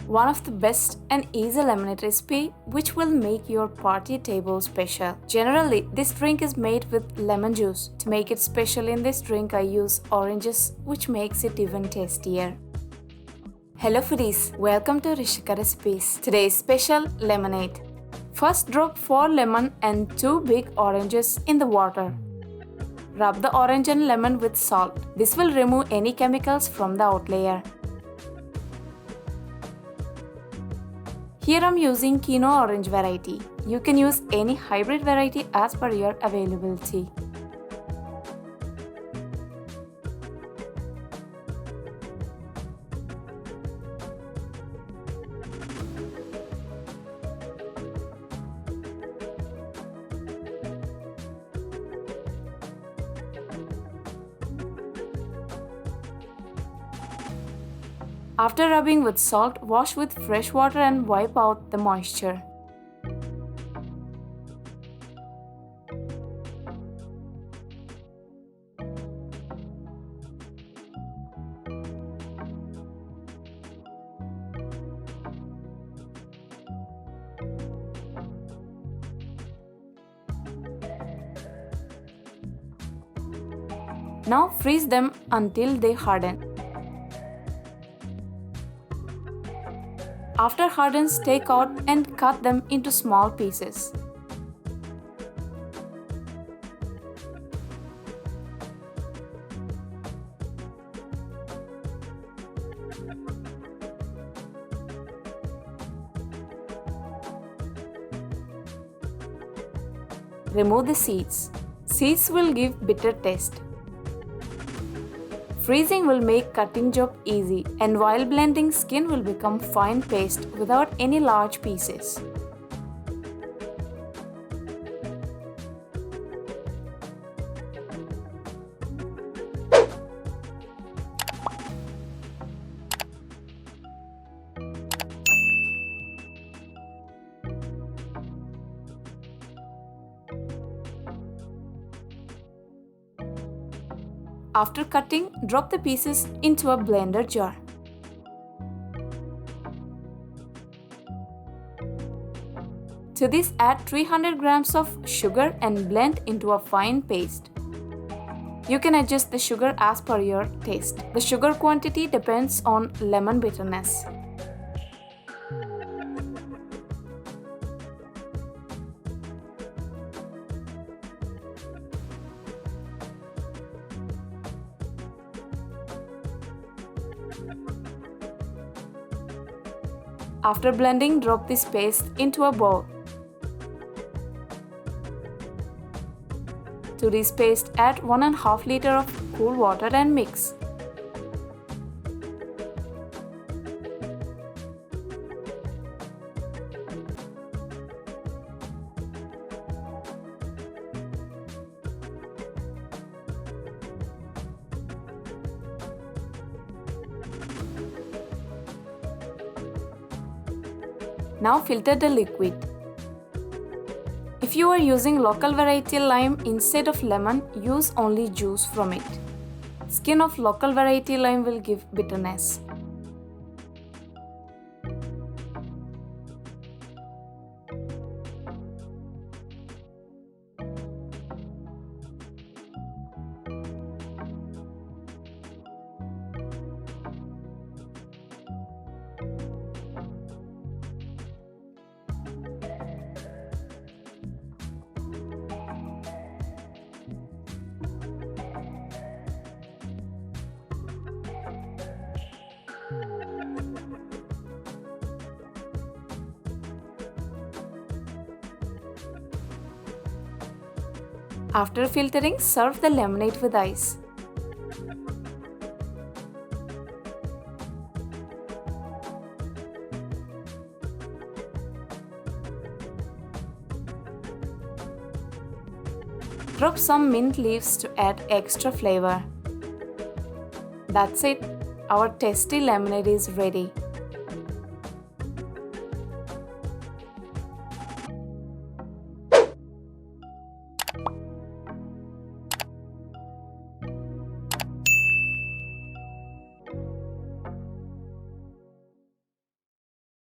One of the best and easy lemonade recipe which will make your party table special. Generally, this drink is made with lemon juice. To make it special in this drink, I use oranges, which makes it even tastier. Hello foodies, welcome to Rishika recipes. Today's special lemonade. First drop 4 lemon and 2 big oranges in the water. Rub the orange and lemon with salt. This will remove any chemicals from the out layer. Here I'm using quinoa orange variety. You can use any hybrid variety as per your availability. After rubbing with salt, wash with fresh water and wipe out the moisture. Now freeze them until they harden. After hardens, take out and cut them into small pieces. Remove the seeds. Seeds will give bitter taste. Freezing will make cutting job easy, and while blending, skin will become fine paste without any large pieces. After cutting, drop the pieces into a blender jar. To this, add 300 grams of sugar and blend into a fine paste. You can adjust the sugar as per your taste. The sugar quantity depends on lemon bitterness. After blending, drop this paste into a bowl. To this paste, add 1.5 liters of cool water and mix. Now filter the liquid. If you are using local variety lime instead of lemon, use only juice from it. Skin of local variety lime will give bitterness. After filtering, serve the lemonade with ice. Drop some mint leaves to add extra flavor. That's it. Our tasty lemonade is ready.